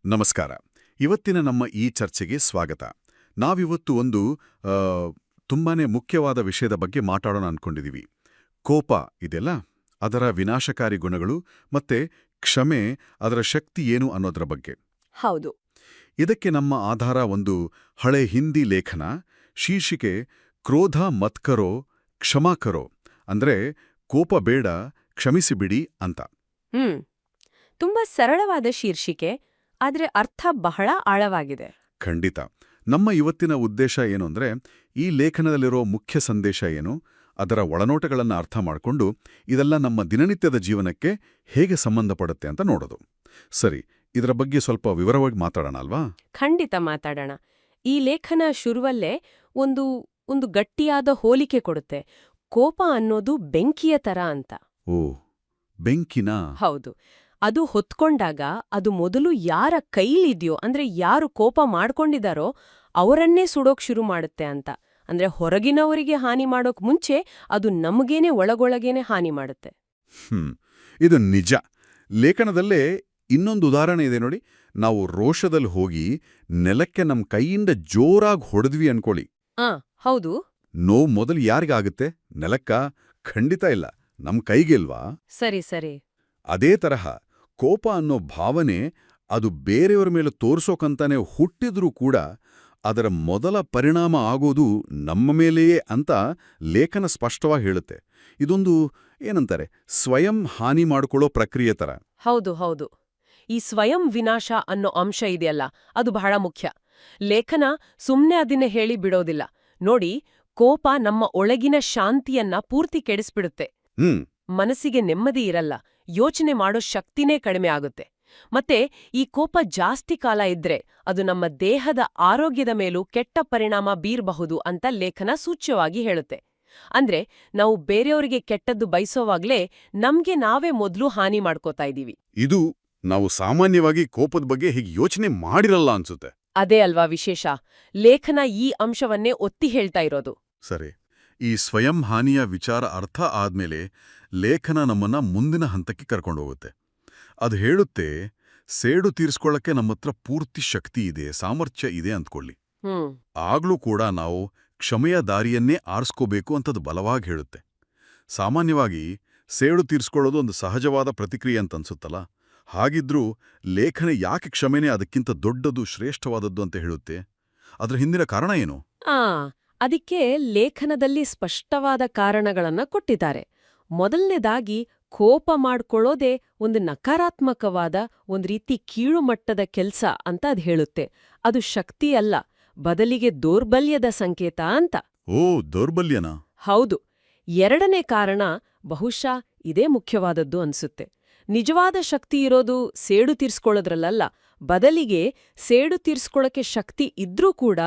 ನಮಸ್ಕಾರ. ಇವತ್ತಿನ ನಮ್ಮ ಈ ಚರ್ಚೆಗೆ ಸ್ವಾಗತ. ನಾವಿವತ್ತು ಒಂದು ಆ, ತುಂಬಾನೇ ಮುಖ್ಯವಾದ ವಿಷಯದ ಬಗ್ಗೆ ಮಾತಾಡೋಣ ಅನ್ಕೊಂಡಿದೀವಿ. ಕೋಪ ಇದೆಲ್ಲ, ಅದರ ವಿನಾಶಕಾರಿ ಗುಣಗಳು ಮತ್ತೆ ಕ್ಷಮೆ, ಅದರ ಶಕ್ತಿ ಏನು ಅನ್ನೋದ್ರ ಬಗ್ಗೆ. ಹೌದು. ಇದಕ್ಕೆ ನಮ್ಮ ಆಧಾರ ಒಂದು ಹಳೆ ಹಿಂದಿ ಲೇಖನ. ಶೀರ್ಷಿಕೆ ಕ್ರೋಧ ಮತ್ ಕರೋ ಕ್ಷಮಾ ಕರೋ, ಅಂದ್ರೆ ಕೋಪ ಬೇಡ, ಕ್ಷಮಿಸಿಬಿಡಿ ಅಂತ. ಹ್ಮ್ ತುಂಬಾ ಸರಳವಾದ ಶೀರ್ಷಿಕೆ, ಆದ್ರೆ ಅರ್ಥ ಬಹಳ ಆಳವಾಗಿದೆ. ಖಂಡಿತ. ನಮ್ಮ ಇವತ್ತಿನ ಉದ್ದೇಶ ಏನು ಅಂದ್ರೆ, ಈ ಲೇಖನದಲ್ಲಿರೋ ಮುಖ್ಯ ಸಂದೇಶ ಏನು, ಅದರ ಒಳನೋಟಗಳನ್ನು ಅರ್ಥ ಮಾಡಿಕೊಂಡು ಇದೆಲ್ಲ ನಮ್ಮ ದಿನನಿತ್ಯದ ಜೀವನಕ್ಕೆ ಹೇಗೆ ಸಂಬಂಧಪಡುತ್ತೆ ಅಂತ ನೋಡೋದು. ಸರಿ, ಇದರ ಬಗ್ಗೆ ಸ್ವಲ್ಪ ವಿವರವಾಗಿ ಮಾತಾಡೋಣ ಅಲ್ವಾ? ಖಂಡಿತ ಮಾತಾಡೋಣ. ಈ ಲೇಖನ ಶುರುವಲ್ಲೇ ಒಂದು ಒಂದು ಗಟ್ಟಿಯಾದ ಹೋಲಿಕೆ ಕೊಡುತ್ತೆ. ಕೋಪ ಅನ್ನೋದು ಬೆಂಕಿಯ ತರ ಅಂತ. ಓ, ಬೆಂಕಿನಾ? ಹೌದು. ಅದು ಹೊತ್ಕೊಂಡಾಗ ಅದು ಮೊದಲು ಯಾರ ಕೈಲಿದ್ಯೋ, ಅಂದ್ರೆ ಯಾರು ಕೋಪ ಮಾಡ್ಕೊಂಡಿದಾರೋ ಅವರನ್ನೇ ಸುಡೋಕ್ ಶುರು ಮಾಡುತ್ತೆ ಅಂತ. ಅಂದ್ರೆ ಹೊರಗಿನವರಿಗೆ ಹಾನಿ ಮಾಡೋಕ್ ಮುಂಚೆ ಅದು ನಮಗೇನೆ ಒಳಗೊಳಗೇನೆ ಹಾನಿ ಮಾಡುತ್ತೆ. ಇದು ನಿಜ. ಲೇಖನದಲ್ಲೇ ಇನ್ನೊಂದು ಉದಾಹರಣೆ ಇದೆ ನೋಡಿ. ನಾವು ರೋಷದಲ್ಲಿ ಹೋಗಿ ನೆಲಕ್ಕೆ ನಮ್ಮ ಕೈಯಿಂದ ಜೋರಾಗಿ ಹೊಡೆದ್ವಿ ಅನ್ಕೊಳ್ಳಿ. ಹೌದು. ನೋವು ಮೊದಲು ಯಾರಿಗಾಗುತ್ತೆ? ನೆಲಕ್ಕ? ಖಂಡಿತ ಇಲ್ಲ, ನಮ್ ಕೈಗೆಲ್ವಾ? ಸರಿ ಸರಿ. ಅದೇ ತರಹ ಕೋಪ ಅನ್ನೋ ಭಾವನೆ ಅದು ಬೇರೆಯವರ ಮೇಲೆ ತೋರ್ಸೋಕಂತಾನೆ ಹುಟ್ಟಿದ್ರೂ ಕೂಡ ಅದರ ಮೊದಲ ಪರಿಣಾಮ ಆಗೋದು ನಮ್ಮ ಮೇಲೆಯೇ ಅಂತ ಲೇಖನ ಸ್ಪಷ್ಟವಾಗಿ ಹೇಳುತ್ತೆ. ಇದೊಂದು ಏನಂತಾರೆ, ಸ್ವಯಂ ಹಾನಿ ಮಾಡ್ಕೊಳ್ಳೋ ಪ್ರಕ್ರಿಯೆ ತರ. ಹೌದು ಹೌದು. ಈ ಸ್ವಯಂ ವಿನಾಶ ಅನ್ನೋ ಅಂಶ ಇದೆಯಲ್ಲ, ಅದು ಬಹಳ ಮುಖ್ಯ. ಲೇಖನ ಸುಮ್ನೆ ಅದನ್ನೇ ಹೇಳಿ ಬಿಡೋದಿಲ್ಲ. ನೋಡಿ, ಕೋಪ ನಮ್ಮ ಒಳಗಿನ ಶಾಂತಿಯನ್ನ ಪೂರ್ತಿ ಕೆಡಿಸ್ಬಿಡುತ್ತೆ. ಮನಸ್ಸಿಗೆ ನೆಮ್ಮದಿ ಇರಲ್ಲ, ಯೋಚನೆ ಮಾಡೋ ಶಕ್ತಿನೇ ಕಡಿಮೆ ಆಗುತ್ತೆ. ಮತ್ತೆ ಈ ಕೋಪ ಜಾಸ್ತಿ ಕಾಲ ಇದ್ರೆ ಅದು ನಮ್ಮ ದೇಹದ ಆರೋಗ್ಯದ ಮೇಲೂ ಕೆಟ್ಟ ಪರಿಣಾಮ ಬೀರಬಹುದು ಅಂತ ಲೇಖನ ಸೂಚ್ಯವಾಗಿ ಹೇಳುತ್ತೆ. ಅಂದ್ರೆ ನಾವು ಬೇರೆಯವರಿಗೆ ಕೆಟ್ಟದ್ದು ಬಯಸೋವಾಗ್ಲೇ ನಮ್ಗೆ ನಾವೇ ಮೊದ್ಲು ಹಾನಿ ಮಾಡ್ಕೋತಾ ಇದೀವಿ. ಇದು ನಾವು ಸಾಮಾನ್ಯವಾಗಿ ಕೋಪದ ಬಗ್ಗೆ ಹೀಗೆ ಯೋಚನೆ ಮಾಡಿರಲ್ಲ ಅನ್ಸುತ್ತೆ. ಅದೇ ಅಲ್ವಾ ವಿಶೇಷ. ಲೇಖನ ಈ ಅಂಶವನ್ನೇ ಒತ್ತಿ ಹೇಳ್ತಾ ಇರೋದು. ಸರಿ, ಈ ಸ್ವಯಂ ಹಾನಿಯ ವಿಚಾರ ಅರ್ಥ ಆದ್ಮೇಲೆ ಲೇಖನ ನಮ್ಮನ್ನ ಮುಂದಿನ ಹಂತಕ್ಕೆ ಕರ್ಕೊಂಡೋಗುತ್ತೆ. ಅದು ಹೇಳುತ್ತೆ, ಸೇಡು ತೀರ್ಸ್ಕೊಳ್ಳಕ್ಕೆ ನಮ್ಮತ್ರ ಪೂರ್ತಿ ಶಕ್ತಿ ಇದೆ, ಸಾಮರ್ಥ್ಯ ಇದೆ ಅಂದ್ಕೊಳ್ಳಿ. ಆಗ್ಲೂ ಕೂಡ ನಾವು ಕ್ಷಮೆಯ ದಾರಿಯನ್ನೇ ಆರಿಸ್ಕೋಬೇಕು ಅಂತದು ಬಲವಾಗಿ ಹೇಳುತ್ತೆ. ಸಾಮಾನ್ಯವಾಗಿ ಸೇಡು ತೀರ್ಸ್ಕೊಳ್ಳೋದು ಒಂದು ಸಹಜವಾದ ಪ್ರತಿಕ್ರಿಯೆ ಅಂತ ಅನ್ಸುತ್ತಲ್ಲ. ಹಾಗಿದ್ರೂ ಲೇಖನ ಯಾಕೆ ಕ್ಷಮೆನೇ ಅದಕ್ಕಿಂತ ದೊಡ್ಡದು, ಶ್ರೇಷ್ಠವಾದದ್ದು ಅಂತ ಹೇಳುತ್ತೆ? ಅದ್ರ ಹಿಂದಿನ ಕಾರಣ ಏನು? ಅದಕ್ಕೆ ಲೇಖನದಲ್ಲಿ ಸ್ಪಷ್ಟವಾದ ಕಾರಣಗಳನ್ನ ಕೊಟ್ಟಿದ್ದಾರೆ. ಮೊದಲನೇದಾಗಿ, ಕೋಪ ಮಾಡ್ಕೊಳ್ಳೋದೇ ಒಂದು ನಕಾರಾತ್ಮಕವಾದ, ಒಂದ್ ರೀತಿ ಕೀಳುಮಟ್ಟದ ಕೆಲ್ಸ ಅಂತ ಅದ್ ಹೇಳುತ್ತೆ. ಅದು ಶಕ್ತಿ ಅಲ್ಲ, ಬದಲಿಗೆ ದೌರ್ಬಲ್ಯದ ಸಂಕೇತ ಅಂತ. ಓ, ದೌರ್ಬಲ್ಯನಾ? ಹೌದು. ಎರಡನೇ ಕಾರಣ ಬಹುಶಃ ಇದೇ ಮುಖ್ಯವಾದದ್ದು ಅನ್ಸುತ್ತೆ. ನಿಜವಾದ ಶಕ್ತಿ ಇರೋದು ಸೇಡು ತೀರ್ಸ್ಕೊಳ್ಳೋದ್ರಲ್ಲ, ಬದಲಿಗೆ ಸೇಡು ತೀರ್ಸ್ಕೊಳ್ಳೋಕೆ ಶಕ್ತಿ ಇದ್ರೂ ಕೂಡ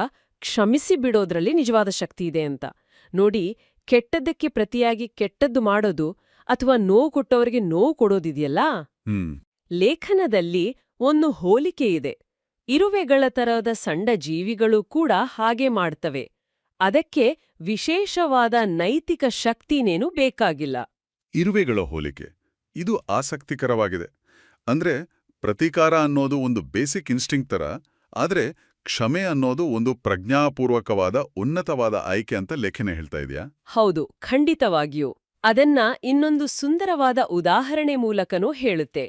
ಕ್ಷಮಿಸಿ ಬಿಡೋದ್ರಲ್ಲಿ ನಿಜವಾದ ಶಕ್ತಿ ಇದೆ ಅಂತ. ನೋಡಿ, ಕೆಟ್ಟದ್ದಕ್ಕೆ ಪ್ರತಿಯಾಗಿ ಕೆಟ್ಟದ್ದು ಮಾಡೋದು ಅಥವಾ ನೋವು ಕೊಟ್ಟವರಿಗೆ ನೋವು ಕೊಡೋದಿದೆಯಲ್ಲ, ಲೇಖನದಲ್ಲಿ ಒಂದು ಹೋಲಿಕೆ ಇದೆ. ಇರುವೆಗಳ ತರಹದ ಸಣ್ಣ ಜೀವಿಗಳು ಕೂಡ ಹಾಗೆ ಮಾಡ್ತವೆ. ಅದಕ್ಕೆ ವಿಶೇಷವಾದ ನೈತಿಕ ಶಕ್ತಿನೇನೂ ಬೇಕಾಗಿಲ್ಲ. ಇರುವೆಗಳ ಹೋಲಿಕೆ ಇದು ಆಸಕ್ತಿಕರವಾಗಿದೆ. ಅಂದ್ರೆ ಪ್ರತೀಕಾರ ಅನ್ನೋದು ಒಂದು ಬೇಸಿಕ್ ಇನ್ಸ್ಟಿಂಕ್ಟ್ ತರ, ಆದ್ರೆ ಕ್ಷಮೆ ಅನ್ನೋದು ಒಂದು ಪ್ರಜ್ಞಾಪೂರ್ವಕವಾದ ಉನ್ನತವಾದ ಆಯ್ಕೆ ಅಂತ ಲೇಖನ ಹೇಳ್ತಾ ಇದೆಯಾ? ಹೌದು, ಖಂಡಿತವಾಗಿಯೂ. ಅದನ್ನ ಇನ್ನೊಂದು ಸುಂದರವಾದ ಉದಾಹರಣೆ ಮೂಲಕನೂ ಹೇಳುತ್ತೆ.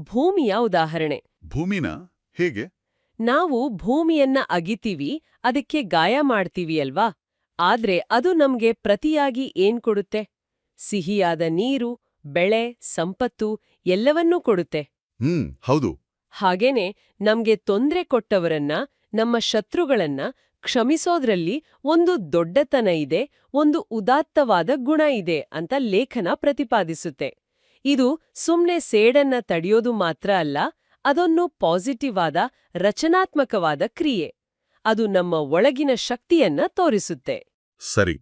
ಭೂಮಿಯ ಉದಾಹರಣೆ. ಭೂಮಿನ? ಹೇಗೆ? ನಾವು ಭೂಮಿಯನ್ನ ಅಗಿತೀವಿ, ಅದಕ್ಕೆ ಗಾಯ ಮಾಡ್ತೀವಿ ಅಲ್ವಾ? ಆದ್ರೆ ಅದು ನಮ್ಗೆ ಪ್ರತಿಯಾಗಿ ಏನ್ ಕೊಡುತ್ತೆ? ಸಿಹಿಯಾದ ನೀರು, ಬೆಳೆ, ಸಂಪತ್ತು ಎಲ್ಲವನ್ನೂ ಕೊಡುತ್ತೆ. ಹೌದು. ಹಾಗೇನೆ ನಮ್ಗೆ ತೊಂದ್ರೆ ಕೊಟ್ಟವರನ್ನ, ನಮ್ಮ ಶತ್ರುಗಳನ್ನ ಕ್ಷಮಿಸೋದ್ರಲ್ಲಿ ಒಂದು ದೊಡ್ಡತನ ಇದೆ, ಒಂದು ಉದಾತ್ತವಾದ ಗುಣ ಇದೆ ಅಂತ ಲೇಖನ ಪ್ರತಿಪಾದಿಸುತ್ತೆ. ಇದು ಸುಮ್ನೆ ಸೇಡನ್ನ ತಡೆಯೋದು ಮಾತ್ರ ಅಲ್ಲ, ಅದೊಂದು ಪಾಸಿಟಿವ್ ಆದ, ರಚನಾತ್ಮಕವಾದ ಕ್ರಿಯೆ. ಅದು ನಮ್ಮ ಒಳಗಿನ ಶಕ್ತಿಯನ್ನ ತೋರಿಸುತ್ತೆ. ಸರಿ,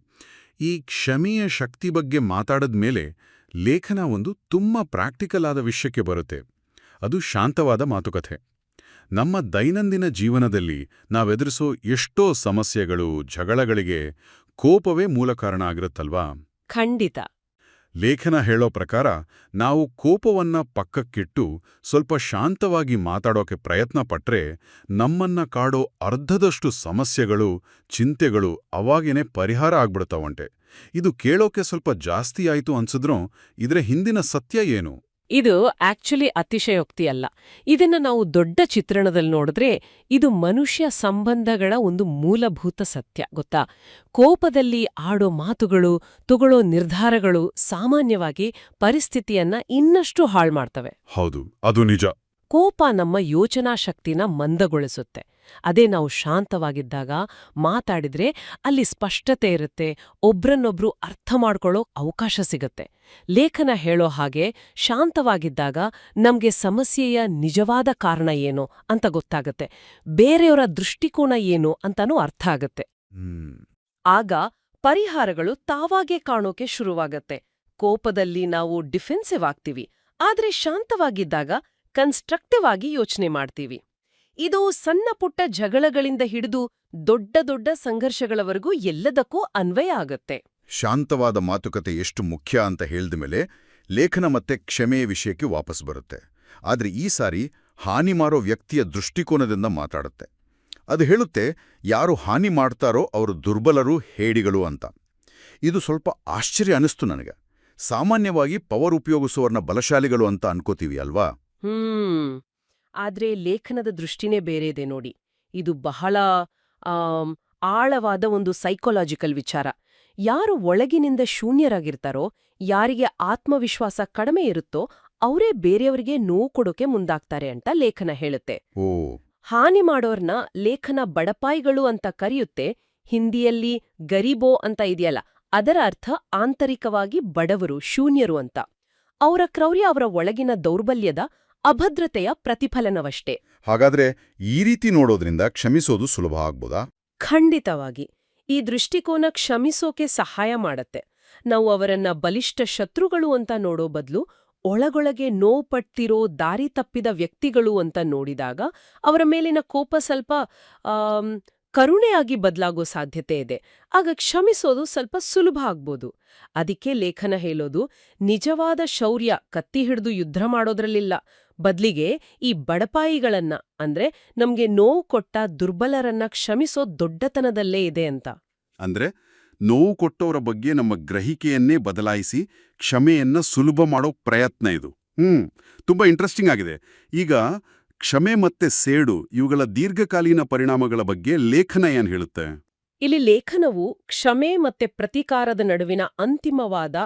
ಈ ಕ್ಷಮೆಯ ಶಕ್ತಿ ಬಗ್ಗೆ ಮಾತಾಡದ್ಮೇಲೆ ಲೇಖನ ಒಂದು ತುಂಬಾ ಪ್ರಾಕ್ಟಿಕಲ್ ಆದ ವಿಷಯಕ್ಕೆ ಬರುತ್ತೆ. ಅದು ಶಾಂತವಾದ ಮಾತುಕತೆ. ನಮ್ಮ ದೈನಂದಿನ ಜೀವನದಲ್ಲಿ ನಾವೆದುರಿಸೋ ಎಷ್ಟೋ ಸಮಸ್ಯೆಗಳು, ಜಗಳಗಳಿಗೆ ಕೋಪವೇ ಮೂಲ ಕಾರಣ ಆಗಿರುತ್ತಲ್ವಾ? ಖಂಡಿತ. ಲೇಖನ ಹೇಳೋ ಪ್ರಕಾರ ನಾವು ಕೋಪವನ್ನ ಪಕ್ಕಕ್ಕಿಟ್ಟು ಸ್ವಲ್ಪ ಶಾಂತವಾಗಿ ಮಾತಾಡೋಕೆ ಪ್ರಯತ್ನ ಪಟ್ರೆ ನಮ್ಮನ್ನ ಕಾಡೋ ಅರ್ಧದಷ್ಟು ಸಮಸ್ಯೆಗಳು ಚಿಂತೆಗಳು ಅವಾಗೇನೆ ಪರಿಹಾರ ಆಗ್ಬಿಡ್ತಾವಂತೆ. ಇದು ಕೇಳೋಕೆ ಸ್ವಲ್ಪ ಜಾಸ್ತಿ ಆಯ್ತು ಅನ್ಸಿದ್ರೂ ಇದ್ರ ಹಿಂದಿನ ಸತ್ಯ ಏನು? ಇದು ಆಕ್ಚುಲಿ ಅತಿಶಯೋಕ್ತಿ ಅಲ್ಲ. ಇದನ್ನ ನಾವು ದೊಡ್ಡ ಚಿತ್ರಣದಲ್ಲಿ ನೋಡಿದ್ರೆ ಇದು ಮನುಷ್ಯ ಸಂಬಂಧಗಳ ಒಂದು ಮೂಲಭೂತ ಸತ್ಯ, ಗೊತ್ತಾ? ಕೋಪದಲ್ಲಿ ಆಡೋ ಮಾತುಗಳು, ತಗೊಳ್ಳೋ ನಿರ್ಧಾರಗಳು ಸಾಮಾನ್ಯವಾಗಿ ಪರಿಸ್ಥಿತಿಯನ್ನ ಇನ್ನಷ್ಟು ಹಾಳು ಮಾಡ್ತವೆ. ಹೌದು, ಅದು ನಿಜ. ಕೋಪ ನಮ್ಮ ಯೋಚನಾ ಶಕ್ತಿನ ಮಂದಗೊಳಿಸುತ್ತೆ. ಅದೇ ನಾವು ಶಾಂತವಾಗಿದ್ದಾಗ ಮಾತಾಡಿದ್ರೆ ಅಲ್ಲಿ ಸ್ಪಷ್ಟತೆ ಇರುತ್ತೆ, ಒಬ್ರನ್ನೊಬ್ರು ಅರ್ಥ ಮಾಡ್ಕೊಳ್ಳೋ ಅವಕಾಶ ಸಿಗತ್ತೆ. ಲೇಖನ ಹೇಳೋ ಹಾಗೆ ಶಾಂತವಾಗಿದ್ದಾಗ ನಮ್ಗೆ ಸಮಸ್ಯೆಯ ನಿಜವಾದ ಕಾರಣ ಏನು ಅಂತ ಗೊತ್ತಾಗತ್ತೆ, ಬೇರೆಯವರ ದೃಷ್ಟಿಕೋನ ಏನು ಅಂತಾನೂ ಅರ್ಥ ಆಗತ್ತೆ. ಆಗ ಪರಿಹಾರಗಳು ತಾವಾಗೇ ಕಾಣೋಕೆ ಶುರುವಾಗತ್ತೆ. ಕೋಪದಲ್ಲಿ ನಾವು ಡಿಫೆನ್ಸಿವ್ ಆಗ್ತೀವಿ, ಆದ್ರೆ ಶಾಂತವಾಗಿದ್ದಾಗ ಕನ್ಸ್ಟ್ರಕ್ಟಿವ್ ಆಗಿ ಯೋಚನೆ ಮಾಡ್ತೀವಿ. ಇದು ಸಣ್ಣ ಪುಟ್ಟ ಜಗಳಗಳಿಂದ ಹಿಡಿದು ದೊಡ್ಡ ದೊಡ್ಡ ಸಂಘರ್ಷಗಳವರೆಗೂ ಎಲ್ಲದಕ್ಕೂ ಅನ್ವಯ ಆಗತ್ತೆ. ಶಾಂತವಾದ ಮಾತುಕತೆ ಎಷ್ಟು ಮುಖ್ಯ ಅಂತ ಹೇಳಿದ ಮೇಲೆ ಲೇಖನ ಮತ್ತೆ ಕ್ಷಮೆಯ ವಿಷಯಕ್ಕೆ ವಾಪಸ್ ಬರುತ್ತೆ. ಆದ್ರೆ ಈ ಸಾರಿ ಹಾನಿ ಮಾಡೋ ವ್ಯಕ್ತಿಯ ದೃಷ್ಟಿಕೋನದಿಂದ ಮಾತಾಡುತ್ತೆ. ಅದು ಹೇಳುತ್ತೆ ಯಾರು ಹಾನಿ ಮಾಡ್ತಾರೋ ಅವರು ದುರ್ಬಲರು, ಹೇಡಿಗಳು ಅಂತ. ಇದು ಸ್ವಲ್ಪ ಆಶ್ಚರ್ಯ ಅನಿಸ್ತು ನನಗೆ. ಸಾಮಾನ್ಯವಾಗಿ ಪವರ್ ಉಪಯೋಗಿಸೋರ್ನ ಬಲಶಾಲಿಗಳು ಅಂತ ಅನ್ಕೋತೀವಿ ಅಲ್ವಾ? ಆದ್ರೆ ಲೇಖನದ ದೃಷ್ಟಿನೇ ಬೇರೆ ಇದೆ ನೋಡಿ. ಇದು ಬಹಳ ಆಳವಾದ ಒಂದು ಸೈಕೊಲಾಜಿಕಲ್ ವಿಚಾರ. ಯಾರು ಒಳಗಿನಿಂದ ಶೂನ್ಯರಾಗಿರ್ತಾರೋ, ಯಾರಿಗೆ ಆತ್ಮವಿಶ್ವಾಸ ಕಡಿಮೆ ಇರುತ್ತೋ ಅವರೇ ಬೇರೆಯವರಿಗೆ ನೋವು ಕೊಡೋಕೆ ಮುಂದಾಗ್ತಾರೆ ಅಂತ ಲೇಖನ ಹೇಳುತ್ತೆ. ಹಾನಿ ಮಾಡೋರ್ನ ಲೇಖನ ಬಡಪಾಯಿಗಳು ಅಂತ ಕರೆಯುತ್ತೆ. ಹಿಂದಿಯಲ್ಲಿ ಗರೀಬೋ ಅಂತ ಇದೆಯಲ್ಲ, ಅದರ ಅರ್ಥ ಆಂತರಿಕವಾಗಿ ಬಡವರು, ಶೂನ್ಯರು ಅಂತ. ಅವರ ಕ್ರೌರ್ಯ ಅವರ ಒಳಗಿನ ದೌರ್ಬಲ್ಯದ, ಅಭದ್ರತೆಯ ಪ್ರತಿಫಲನವಷ್ಟೇ. ಹಾಗಾದ್ರೆ ಈ ರೀತಿ ನೋಡೋದ್ರಿಂದ ಕ್ಷಮಿಸೋದು ಸುಲಭ ಆಗ್ಬೋದಾ? ಖಂಡಿತವಾಗಿ. ಈ ದೃಷ್ಟಿಕೋನ ಕ್ಷಮಿಸೋಕೆ ಸಹಾಯ ಮಾಡತ್ತೆ. ನಾವು ಅವರನ್ನ ಬಲಿಷ್ಠ ಶತ್ರುಗಳು ಅಂತ ನೋಡೋ ಬದಲು ಒಳಗೊಳಗೆ ನೋವು ದಾರಿ ತಪ್ಪಿದ ವ್ಯಕ್ತಿಗಳು ಅಂತ ನೋಡಿದಾಗ ಅವರ ಮೇಲಿನ ಕೋಪ ಸ್ವಲ್ಪ ಕರುಣೆಯಾಗಿ ಬದಲಾಗೋ ಸಾಧ್ಯತೆ ಇದೆ. ಆಗ ಕ್ಷಮಿಸೋದು ಸ್ವಲ್ಪ ಸುಲಭ ಆಗ್ಬೋದು. ಅದಕ್ಕೆ ಲೇಖನ ಹೇಳೋದು ನಿಜವಾದ ಶೌರ್ಯ ಕತ್ತಿ ಹಿಡಿದು ಯುದ್ಧ ಮಾಡೋದ್ರಲ್ಲಿಲ್ಲ, ಬದ್ಲಿಗೆ ಈ ಬಡಪಾಯಿಗಳನ್ನ, ಅಂದ್ರೆ ನಮ್ಗೆ ನೋವು ಕೊಟ್ಟ ದುರ್ಬಲರನ್ನ ಕ್ಷಮಿಸೋ ದೊಡ್ಡತನದಲ್ಲೇ ಇದೆ ಅಂತ. ಅಂದ್ರೆ ನೋವು ಕೊಟ್ಟವರ ಬಗ್ಗೆ ನಮ್ಮ ಗ್ರಹಿಕೆಯನ್ನೇ ಬದಲಾಯಿಸಿ ಕ್ಷಮೆಯನ್ನ ಸುಲಭ ಮಾಡೋ ಪ್ರಯತ್ನ ಇದು. ತುಂಬಾ ಇಂಟ್ರೆಸ್ಟಿಂಗ್ ಆಗಿದೆ. ಈಗ ಕ್ಷಮೆ ಮತ್ತೆ ಸೇಡು ಇವುಗಳ ದೀರ್ಘಕಾಲೀನ ಪರಿಣಾಮಗಳ ಬಗ್ಗೆ ಲೇಖನ ಏನ್ ಹೇಳುತ್ತೆ? ಇಲ್ಲಿ ಲೇಖನವು ಕ್ಷಮೆ ಮತ್ತೆ ಪ್ರತೀಕಾರದ ನಡುವಿನ ಅಂತಿಮವಾದ,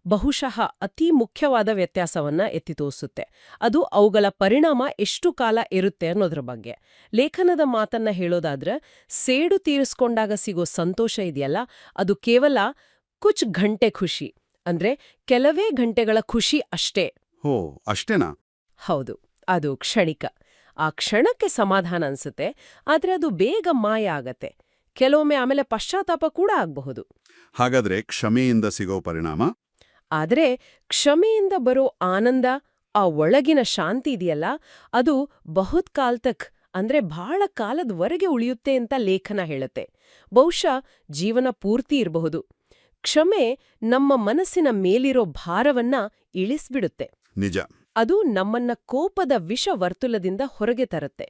ಬಹುಶಃ ಅತಿ ಮುಖ್ಯವಾದ ವ್ಯತ್ಯಾಸವನ್ನ ಎತ್ತಿ ತೋರಿಸುತ್ತೆ. ಅದು ಅವುಗಳ ಪರಿಣಾಮ ಎಷ್ಟು ಕಾಲ ಇರುತ್ತೆ ಅನ್ನೋದ್ರ ಬಗ್ಗೆ. ಲೇಖನದ ಮಾತನ್ನ ಹೇಳೋದಾದ್ರೆ, ಸೇಡು ತೀರಿಸ್ಕೊಂಡಾಗ ಸಿಗೋ ಸಂತೋಷ ಇದೆಯಲ್ಲ, ಅದು ಕೇವಲ ಕುಚ್ ಘಂಟೆ ಖುಷಿ, ಅಂದ್ರೆ ಕೆಲವೇ ಗಂಟೆಗಳ ಖುಷಿ ಅಷ್ಟೇ. ಅಷ್ಟೇನಾ? ಹೌದು, ಅದು ಕ್ಷಣಿಕ. ಆ ಕ್ಷಣಕ್ಕೆ ಸಮಾಧಾನ ಅನ್ಸುತ್ತೆ, ಆದ್ರೆ ಅದು ಬೇಗ ಮಾಯ ಆಗತ್ತೆ. ಕೆಲವೊಮ್ಮೆ ಆಮೇಲೆ ಪಶ್ಚಾತ್ತಾಪ ಕೂಡ ಆಗಬಹುದು. ಹಾಗಾದ್ರೆ ಕ್ಷಮೆಯಿಂದ ಸಿಗೋ ಪರಿಣಾಮ? ಆದ್ರೆ ಕ್ಷಮೆಯಿಂದ ಬರೋ ಆನಂದ, ಆ ಒಳಗಿನ ಶಾಂತಿ ಇದೆಯಲ್ಲ, ಅದು ಬಹುತ್ ಕಾಲ್ ತಕ್, ಅಂದ್ರೆ ಬಹಳ ಕಾಲದವರೆಗೆ ಉಳಿಯುತ್ತೆ ಅಂತ ಲೇಖನ ಹೇಳುತ್ತೆ. ಬಹುಶಃ ಜೀವನ ಪೂರ್ತಿ ಇರಬಹುದು. ಕ್ಷಮೆ ನಮ್ಮ ಮನಸ್ಸಿನ ಮೇಲಿರೋ ಭಾರವನ್ನ ಇಳಿಸ್ಬಿಡುತ್ತೆ. ನಿಜ. ಅದು ನಮ್ಮನ್ನ ಕೋಪದ ವಿಷ ವರ್ತುಲದಿಂದ ಹೊರಗೆ ತರುತ್ತೆ.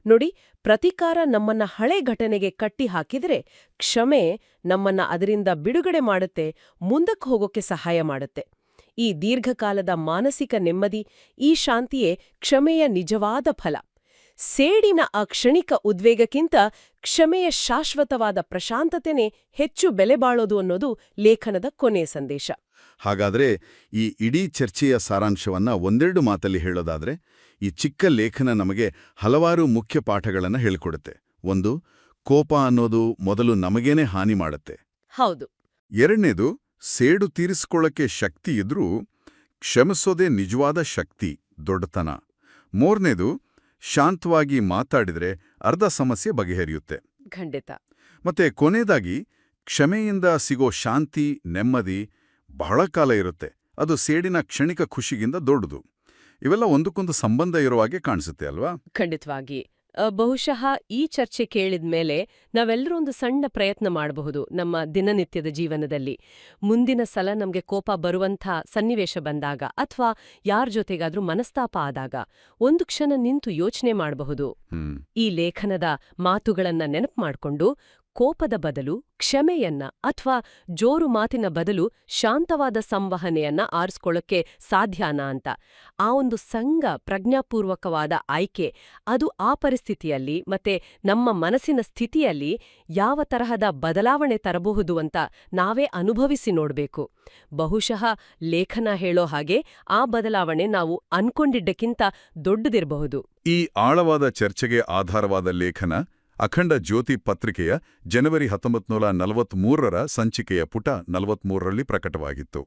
ನೋಡಿ, ಪ್ರತೀಕಾರ ನಮ್ಮನ್ನ ಹಳೆ ಘಟನೆಗೆ ಕಟ್ಟಿ ಹಾಕಿದ್ರೆ, ಕ್ಷಮೆ ನಮ್ಮನ್ನ ಅದರಿಂದ ಬಿಡುಗಡೆ ಮಾಡುತ್ತೆ, ಮುಂದಕ್ಕೆ ಹೋಗೋಕೆ ಸಹಾಯ ಮಾಡುತ್ತೆ. ಈ ದೀರ್ಘಕಾಲದ ಮಾನಸಿಕ ನೆಮ್ಮದಿ, ಈ ಶಾಂತಿಯೇ ಕ್ಷಮೆಯ ನಿಜವಾದ ಫಲ. ಸೇಡಿನ ಆ ಕ್ಷಣಿಕ ಉದ್ವೇಗಕ್ಕಿಂತ ಕ್ಷಮೆಯ ಶಾಶ್ವತವಾದ ಪ್ರಶಾಂತತೆನೇ ಹೆಚ್ಚು ಬೆಲೆ ಬಾಳೋದು ಅನ್ನೋದು ಲೇಖನದ ಕೊನೆಯ ಸಂದೇಶ. ಹಾಗಾದ್ರೆ ಈ ಇಡೀ ಚರ್ಚೆಯ ಸಾರಾಂಶವನ್ನ ಒಂದೆರಡು ಮಾತಲ್ಲಿ ಹೇಳೋದಾದ್ರೆ, ಈ ಚಿಕ್ಕ ಲೇಖನ ನಮಗೆ ಹಲವಾರು ಮುಖ್ಯ ಪಾಠಗಳನ್ನು ಹೇಳಿಕೊಡುತ್ತೆ. ಒಂದು, ಕೋಪ ಅನ್ನೋದು ಮೊದಲು ನಮಗೇನೆ ಹಾನಿ ಮಾಡುತ್ತೆ. ಹೌದು. ಎರಡನೇದು, ಸೇಡು ತೀರಿಸ್ಕೊಳ್ಳಕ್ಕೆ ಶಕ್ತಿ ಇದ್ರೂ ಕ್ಷಮಿಸೋದೇ ನಿಜವಾದ ಶಕ್ತಿ, ದೊಡ್ಡತನ. ಮೂರನೇದು, ಶಾಂತವಾಗಿ ಮಾತಾಡಿದ್ರೆ ಅರ್ಧ ಸಮಸ್ಯೆ ಬಗೆಹರಿಯುತ್ತೆ. ಖಂಡಿತ. ಮತ್ತೆ ಕೊನೆಯದಾಗಿ, ಕ್ಷಮೆಯಿಂದ ಸಿಗೋ ಶಾಂತಿ, ನೆಮ್ಮದಿ ಬಹಳ ಕಾಲ ಇರುತ್ತೆ. ಅದು ಸೇಡಿನ ಕ್ಷಣಿಕ ಖುಷಿಗಿಂತ ದೊಡ್ಡದು. ಇವೆಲ್ಲ ಒಂದಕ್ಕೊಂದು ಸಂಬಂಧ ಇರುವ ಹಾಗೆ ಕಾಣಿಸುತ್ತೆ ಅಲ್ವಾ? ಖಂಡಿತವಾಗಿ. ಬಹುಶಃ ಈ ಚರ್ಚೆ ಕೇಳಿದ್ಮೇಲೆ ನಾವೆಲ್ಲರೂ ಒಂದು ಸಣ್ಣ ಪ್ರಯತ್ನ ಮಾಡಬಹುದು ನಮ್ಮ ದಿನನಿತ್ಯದ ಜೀವನದಲ್ಲಿ. ಮುಂದಿನ ಸಲ ನಮ್ಗೆ ಕೋಪ ಬರುವಂಥ ಸನ್ನಿವೇಶ ಬಂದಾಗ ಅಥವಾ ಯಾರ ಜೊತೆಗಾದ್ರೂ ಮನಸ್ತಾಪ ಆದಾಗ ಒಂದು ಕ್ಷಣ ನಿಂತು ಯೋಚನೆ ಮಾಡಬಹುದು. ಈ ಲೇಖನದ ಮಾತುಗಳನ್ನ ನೆನಪು ಮಾಡ್ಕೊಂಡು ಕೋಪದ ಬದಲು ಕ್ಷಮೆಯನ್ನ ಅಥವಾ ಜೋರು ಮಾತಿನ ಬದಲು ಶಾಂತವಾದ ಸಂವಹನೆಯನ್ನ ಆರಿಸ್ಕೊಳ್ಳೋಕ್ಕೆ ಸಾಧ್ಯನಾ ಅಂತ. ಆ ಒಂದು ಪ್ರಜ್ಞಾಪೂರ್ವಕವಾದ ಆಯ್ಕೆ ಅದು ಆ ಪರಿಸ್ಥಿತಿಯಲ್ಲಿ ಮತ್ತೆ ನಮ್ಮ ಮನಸ್ಸಿನ ಸ್ಥಿತಿಯಲ್ಲಿ ಯಾವ ತರಹದ ಬದಲಾವಣೆ ತರಬಹುದು ಅಂತ ನಾವೇ ಅನುಭವಿಸಿ ನೋಡ್ಬೇಕು. ಬಹುಶಃ ಲೇಖನ ಹೇಳೋ ಹಾಗೆ ಆ ಬದಲಾವಣೆ ನಾವು ಅನ್ಕೊಂಡಿದ್ದಕ್ಕಿಂತ ದೊಡ್ಡದಿರಬಹುದು. ಈ ಆಳವಾದ ಚರ್ಚೆಗೆ ಆಧಾರವಾದ ಲೇಖನ ಅಖಂಡ ಜ್ಯೋತಿ ಪತ್ರಿಕೆಯ ಜನವರಿ 1943ರ ಸಂಚಿಕೆಯ ಪುಟ 43ರಲ್ಲಿ ಪ್ರಕಟವಾಗಿತ್ತು.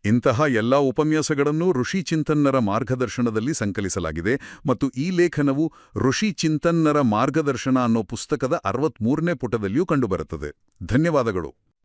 ಇಂತಹ ಎಲ್ಲಾ ಉಪನ್ಯಾಸಗಳನ್ನು ಋಷಿ ಚಿಂತನ್ನರ ಮಾರ್ಗದರ್ಶನದಲ್ಲಿ ಸಂಕಲಿಸಲಾಗಿದೆ ಮತ್ತು ಈ ಲೇಖನವು ಋಷಿ ಚಿಂತನ್ನರ ಮಾರ್ಗದರ್ಶನ ಅನ್ನೋ ಪುಸ್ತಕದ 63ನೇ ಪುಟದಲ್ಲಿಯೂ ಕಂಡುಬರುತ್ತದೆ. ಧನ್ಯವಾದಗಳು.